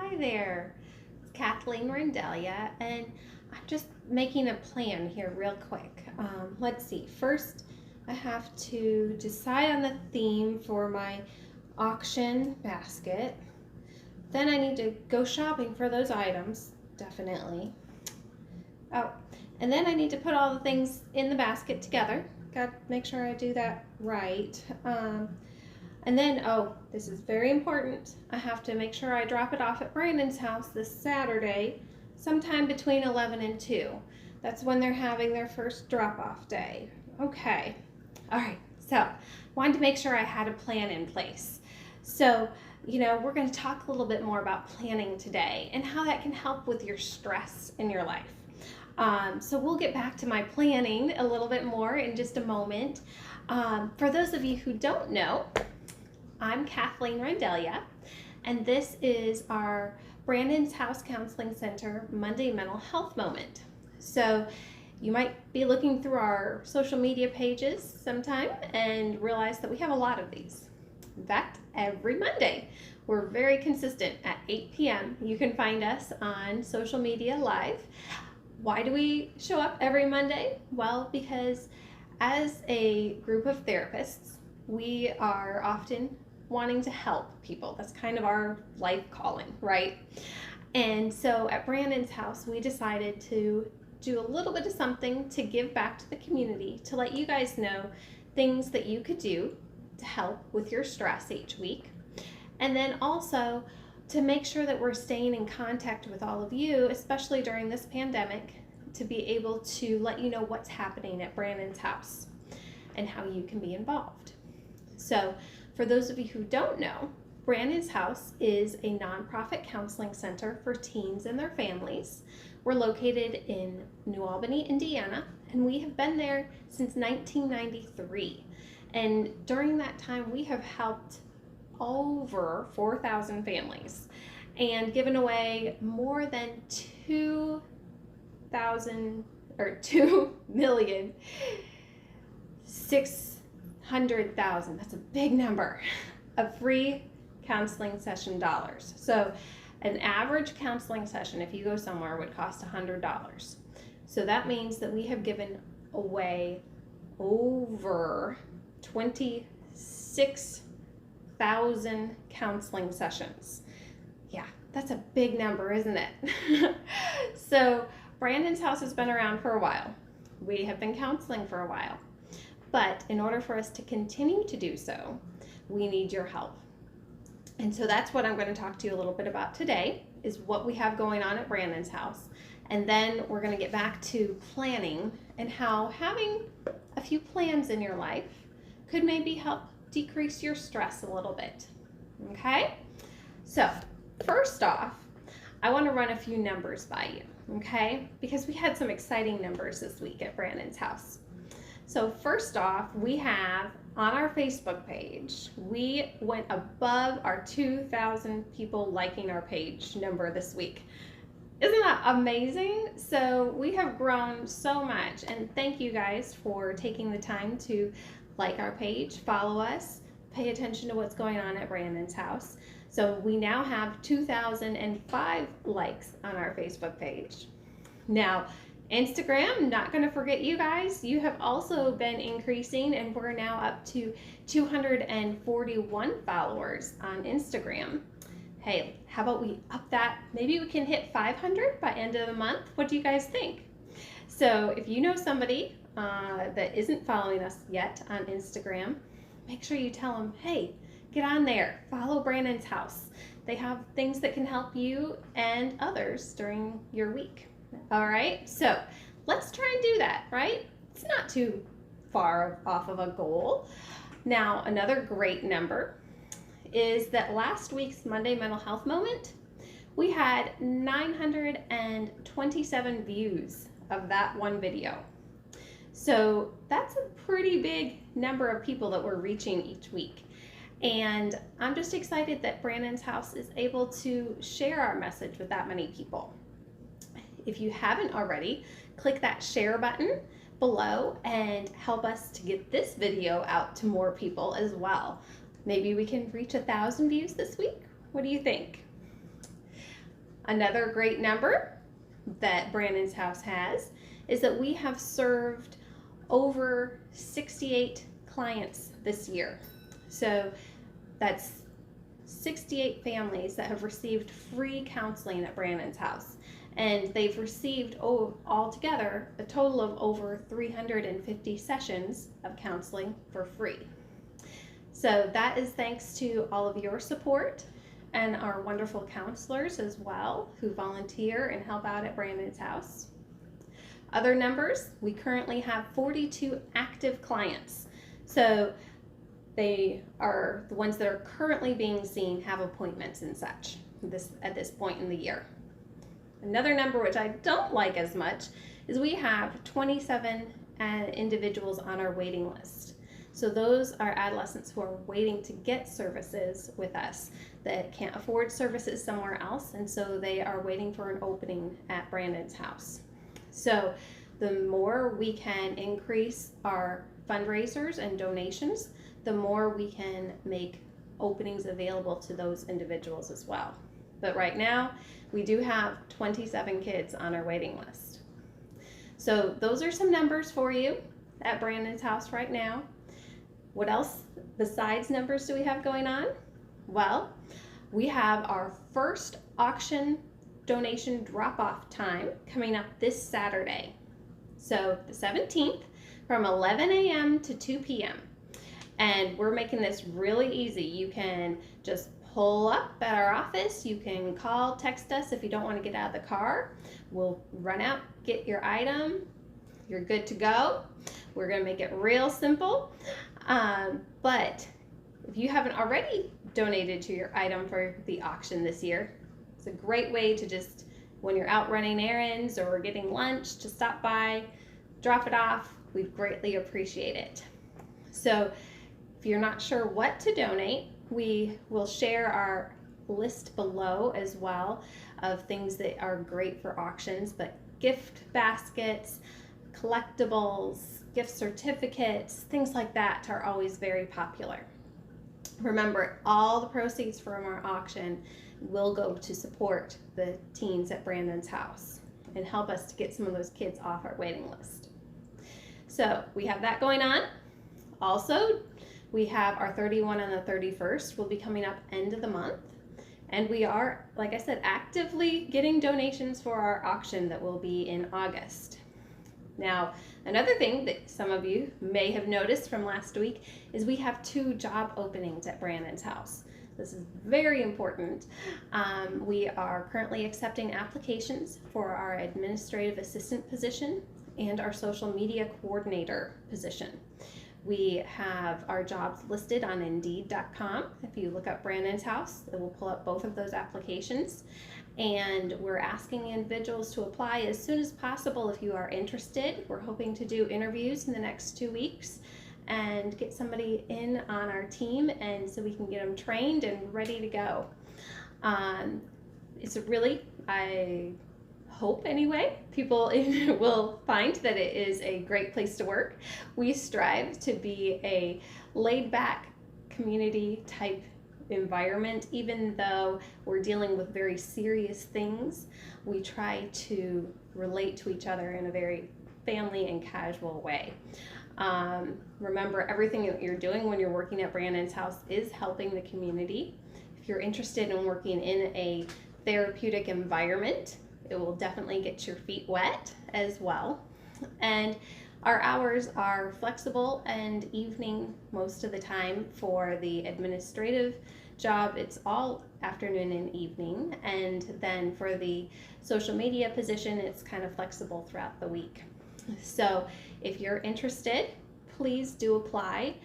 Hi there, it's Kathleen Rendelia, and I'm just making a plan here real quick. Let's see, first I have to decide on the theme for my auction basket. Then I need to go shopping for those items, definitely. Oh, and then I need to put all the things in the basket together. Got to make sure I do that right. And then, oh, this is very important. I have to make sure I drop it off at Brandon's house this Saturday, sometime between 11 and 2. That's when they're having their first drop-off day. Okay. All right. So, wanted to make sure I had a plan in place. So, we're going to talk a little bit more about planning today and how that can help with your stress in your life. So we'll get back to my planning a little bit more in just a moment. For those of you who don't know, I'm Kathleen Rendelia, and this is our Brandon's House Counseling Center Monday Mental Health Moment. So you might be looking through our social media pages sometime and realize that we have a lot of these. In fact, every Monday, we're very consistent at 8 p.m. You can find us on social media live. Why do we show up every Monday? Well, because as a group of therapists, we are often wanting to help people. That's kind of our life calling, right? And so at Brandon's house, we decided to do a little bit of something to give back to the community, to let you guys know things that you could do to help with your stress each week. And then also to make sure that we're staying in contact with all of you, especially during this pandemic, to be able to let you know what's happening at Brandon's house and how you can be involved. So for those of you who don't know, Brandon's House is a nonprofit counseling center for teens and their families. We're located in New Albany, Indiana, and we have been there since 1993. And during that time, we have helped over 4,000 families and given away more than 2 million 600,000, that's a big number, of free counseling session dollars. So an average counseling session, if you go somewhere, would cost $100. So that means that we have given away over 26,000 counseling sessions. Yeah, that's a big number, isn't it? So Brandon's house has been around for a while. We have been counseling for a while. But in order for us to continue to do so, we need your help. And so that's what I'm going to talk to you a little bit about today, is what we have going on at Brandon's house. And then we're going to get back to planning and how having a few plans in your life could maybe help decrease your stress a little bit. Okay? So first off, I want to run a few numbers by you, okay? Because we had some exciting numbers this week at Brandon's house. So first off, we have on our Facebook page, we went above our 2,000 people liking our page number this week. Isn't that amazing? So we have grown so much, and thank you guys for taking the time to like our page, follow us, pay attention to what's going on at Brandon's house. So we now have 2,005 likes on our Facebook page. Now, Instagram, not going to forget you guys. You have also been increasing, and we're now up to 241 followers on Instagram. Hey, how about we up that? Maybe we can hit 500 by end of the month. What do you guys think? So if you know somebody that isn't following us yet on Instagram, make sure you tell them, hey, get on there, follow Brandon's house. They have things that can help you and others during your week. All right, so let's try and do that, right? It's not too far off of a goal. Now, another great number is that last week's Monday Mental Health Moment, we had 927 views of that one video. So that's a pretty big number of people that we're reaching each week. And I'm just excited that Brandon's house is able to share our message with that many people. If you haven't already, click that share button below and help us to get this video out to more people as well. Maybe we can reach 1,000 views this week. What do you think? Another great number that Brandon's House has is that we have served over 68 clients this year. So that's 68 families that have received free counseling at Brandon's House. And they've received altogether a total of over 350 sessions of counseling for free. So that is thanks to all of your support and our wonderful counselors as well who volunteer and help out at Brandon's House. Other numbers, we currently have 42 active clients. So they are the ones that are currently being seen, have appointments and such at this point in the year. Another number which I don't like as much is we have 27 individuals on our waiting list. So those are adolescents who are waiting to get services with us that can't afford services somewhere else, and so they are waiting for an opening at Brandon's House. So the more we can increase our fundraisers and donations, the more we can make openings available to those individuals as well. But right now, we do have 27 kids on our waiting list. So those are some numbers for you at Brandon's House right now. What else besides numbers do we have going on? Well, we have our first auction donation drop-off time coming up this Saturday. So the 17th from 11 a.m. to 2 p.m. And we're making this really easy. You can just pull up at our office. You can call, text us if you don't want to get out of the car. We'll run out, get your item. You're good to go. We're going to make it real simple. But if you haven't already donated to your item for the auction this year, it's a great way to just, when you're out running errands or getting lunch, to stop by, drop it off. We'd greatly appreciate it. So if you're not sure what to donate, we will share our list below as well of things that are great for auctions, but gift baskets, collectibles, gift certificates, things like that are always very popular. Remember, all the proceeds from our auction will go to support the teens at Brandon's House and help us to get some of those kids off our waiting list. So we have that going on. Also, we have our 31 and the 31st will be coming up end of the month. And we are, like I said, actively getting donations for our auction that will be in August. Now, another thing that some of you may have noticed from last week is we have 2 job openings at Brandon's House. This is very important. We are currently accepting applications for our administrative assistant position and our social media coordinator position. We have our jobs listed on Indeed.com. If you look up Brandon's House, it will pull up both of those applications. And we're asking individuals to apply as soon as possible if you are interested. We're hoping to do interviews in the next 2 weeks and get somebody in on our team, and so we can get them trained and ready to go. It's really, I hope anyway, people will find that it is a great place to work. We strive to be a laid-back community type environment. Even though we're dealing with very serious things, we try to relate to each other in a very family and casual way. Remember, everything that you're doing when you're working at Brandon's House is helping the community. If you're interested in working in a therapeutic environment, it will definitely get your feet wet as well. And our hours are flexible and evening most of the time. For the administrative job, it's all afternoon and evening. And then for the social media position, it's kind of flexible throughout the week. So if you're interested, please do apply.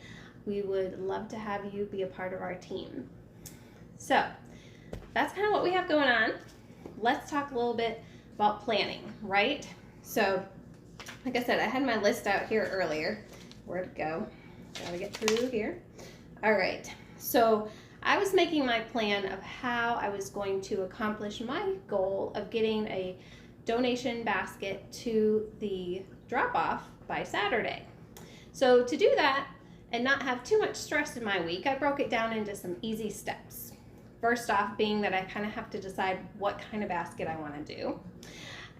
We would love to have you be a part of our team. So that's kind of what we have going on. Let's talk a little bit about planning, right? So like I said, I had my list out here earlier. Where'd it go? Gotta get through here. All right, so I was making my plan of how I was going to accomplish my goal of getting a donation basket to the drop-off by Saturday. So to do that and not have too much stress in my week, I broke it down into some easy steps. First off, being that I kind of have to decide what kind of basket I want to do.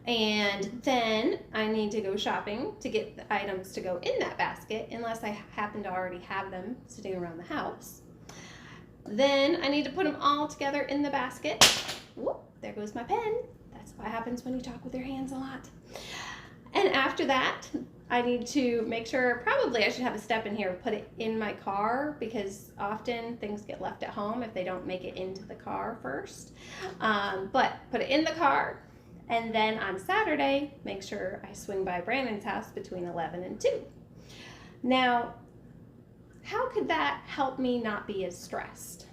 And then I need to go shopping to get the items to go in that basket, unless I happen to already have them sitting around the house. Then I need to put them all together in the basket. Whoop, there goes my pen. That's what happens when you talk with your hands a lot. And after that, I need to make sure, probably I should have a step in here, put it in my car, because often things get left at home if they don't make it into the car first. But put it in the car. And then on Saturday, make sure I swing by Brandon's house between 11 and 2. Now, how could that help me not be as stressed?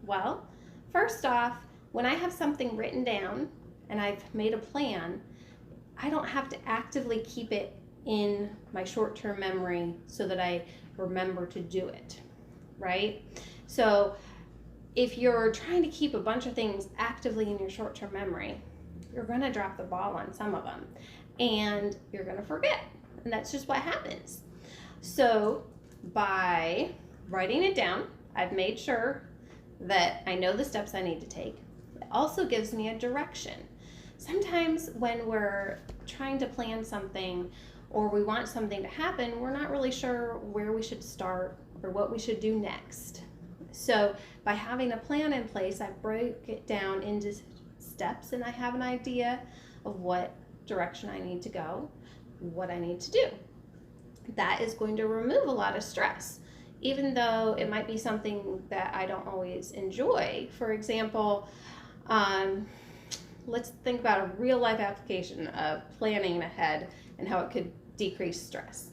Well, first off, when I have something written down and I've made a plan, I don't have to actively keep it in my short-term memory so that I remember to do it, right? So if you're trying to keep a bunch of things actively in your short-term memory, you're going to drop the ball on some of them and you're going to forget. And that's just what happens. So by writing it down, I've made sure that I know the steps I need to take. It also gives me a direction. Sometimes when we're trying to plan something or we want something to happen, we're not really sure where we should start or what we should do next. So by having a plan in place, I break it down into steps and I have an idea of what direction I need to go, what I need to do. That is going to remove a lot of stress, even though it might be something that I don't always enjoy. For example, let's think about a real life application of planning ahead and how it could decrease stress.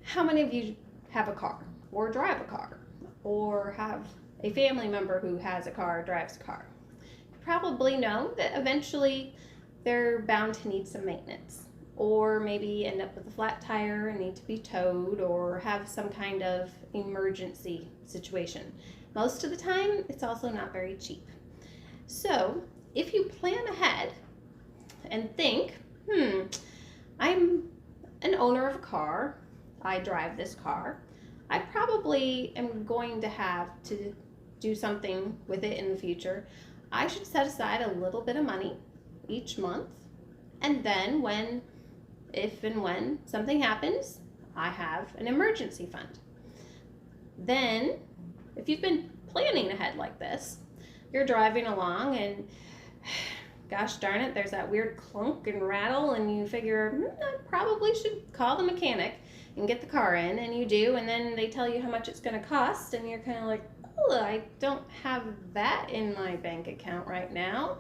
How many of you have a car or drive a car or have a family member who has a car or drives a car? You probably know that eventually they're bound to need some maintenance, or maybe end up with a flat tire and need to be towed, or have some kind of emergency situation. Most of the time, it's also not very cheap. So if you plan ahead and think, I'm an owner of a car, I drive this car, I probably am going to have to do something with it in the future. I should set aside a little bit of money each month, and then if and when something happens, I have an emergency fund. Then, if you've been planning ahead like this, you're driving along and gosh darn it, there's that weird clunk and rattle, and you figure, I probably should call the mechanic and get the car in, and you do, and then they tell you how much it's going to cost, and you're kind of like, oh, I don't have that in my bank account right now.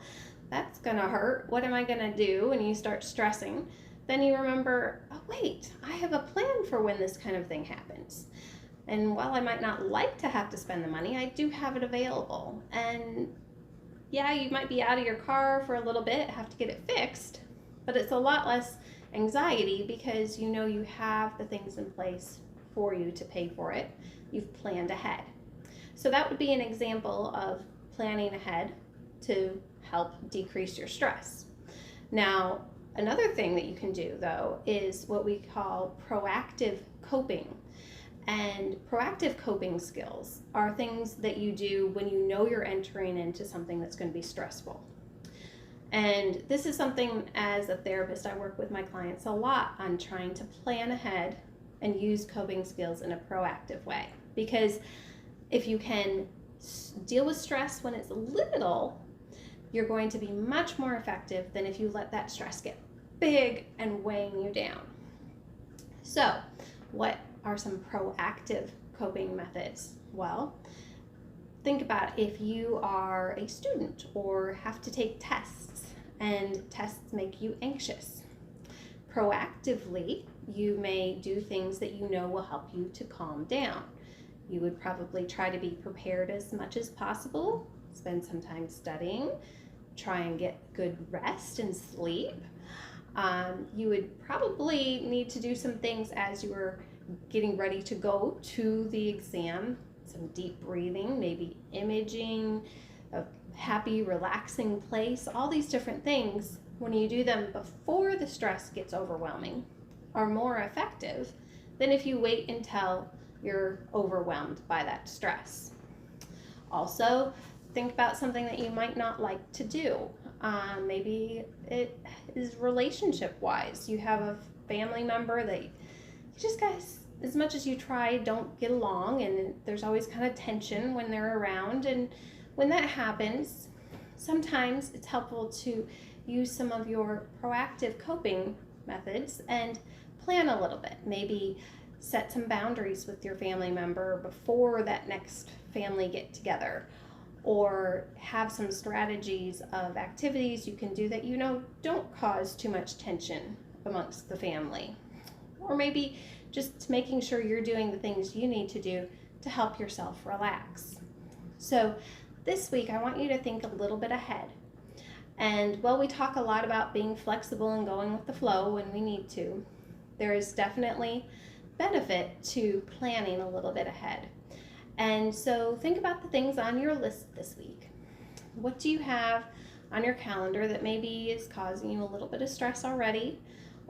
That's going to hurt. What am I going to do? And you start stressing. Then you remember, oh wait, I have a plan for when this kind of thing happens. And while I might not like to have to spend the money, I do have it available. And yeah, you might be out of your car for a little bit, have to get it fixed, but it's a lot less anxiety because you know you have the things in place for you to pay for it. You've planned ahead. So that would be an example of planning ahead to help decrease your stress. Now, another thing that you can do, though, is what we call proactive coping. And proactive coping skills are things that you do when you know you're entering into something that's going to be stressful. And this is something, as a therapist, I work with my clients a lot on trying to plan ahead and use coping skills in a proactive way. Because if you can deal with stress when it's little, you're going to be much more effective than if you let that stress get big and weighing you down. So, what are some proactive coping methods? Well, think about if you are a student or have to take tests and tests make you anxious. Proactively, you may do things that you know will help you to calm down. You would probably try to be prepared as much as possible, spend some time studying, try and get good rest and sleep. You would probably need to do some things as you were getting ready to go to the exam, some deep breathing, maybe imaging, a happy, relaxing place. All these different things, when you do them before the stress gets overwhelming, are more effective than if you wait until you're overwhelmed by that stress. Also, think about something that you might not like to do. Maybe it is relationship wise. You have a family member that you just guys, as much as you try, don't get along, and there's always kind of tension when they're around. And when that happens, sometimes it's helpful to use some of your proactive coping methods and plan a little bit. Maybe set some boundaries with your family member before that next family get together, or have some strategies of activities you can do that you know don't cause too much tension amongst the family. Or maybe just making sure you're doing the things you need to do to help yourself relax. So this week I want you to think a little bit ahead. And while we talk a lot about being flexible and going with the flow when we need to, there is definitely benefit to planning a little bit ahead. And so think about the things on your list this week. What do you have on your calendar that maybe is causing you a little bit of stress already,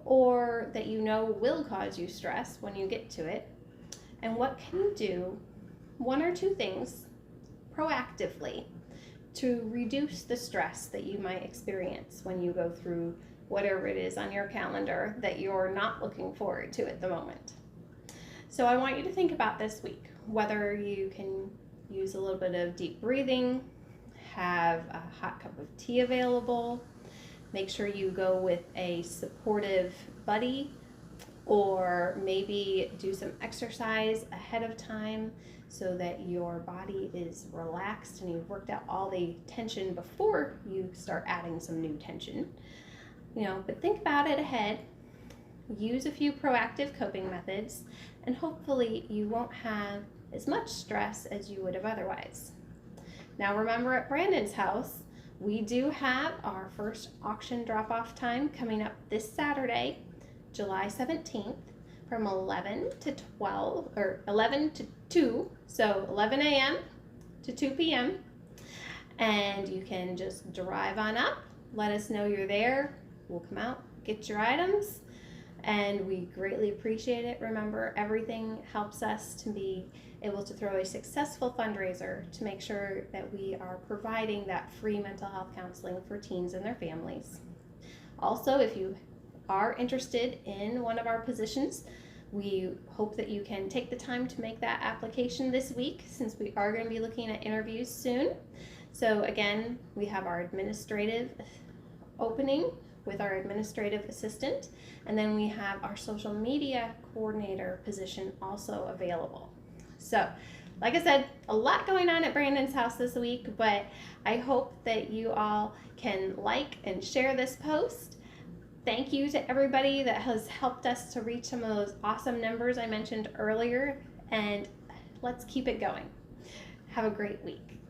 or that you know will cause you stress when you get to it? And what can you do, one or two things, proactively to reduce the stress that you might experience when you go through whatever it is on your calendar that you're not looking forward to at the moment? So I want you to think about this week, whether you can use a little bit of deep breathing, have a hot cup of tea available, make sure you go with a supportive buddy, or maybe do some exercise ahead of time so that your body is relaxed and you've worked out all the tension before you start adding some new tension. But think about it ahead. Use a few proactive coping methods, and hopefully you won't have as much stress as you would have otherwise. Now remember, at Brandon's house, we do have our first auction drop-off time coming up this Saturday, July 17th, from 11 to 12, or 11 to 2, so 11 a.m. to 2 p.m. And you can just drive on up, let us know you're there. We'll come out, get your items, and we greatly appreciate it. Remember, everything helps us to be able to throw a successful fundraiser to make sure that we are providing that free mental health counseling for teens and their families. Also, if you are interested in one of our positions, we hope that you can take the time to make that application this week, since we are going to be looking at interviews soon. So again, we have our administrative opening with our administrative assistant, and then we have our social media coordinator position also available. So, like I said, a lot going on at Brandon's house this week, but I hope that you all can like and share this post. Thank you to everybody that has helped us to reach some of those awesome numbers I mentioned earlier, and let's keep it going. Have a great week.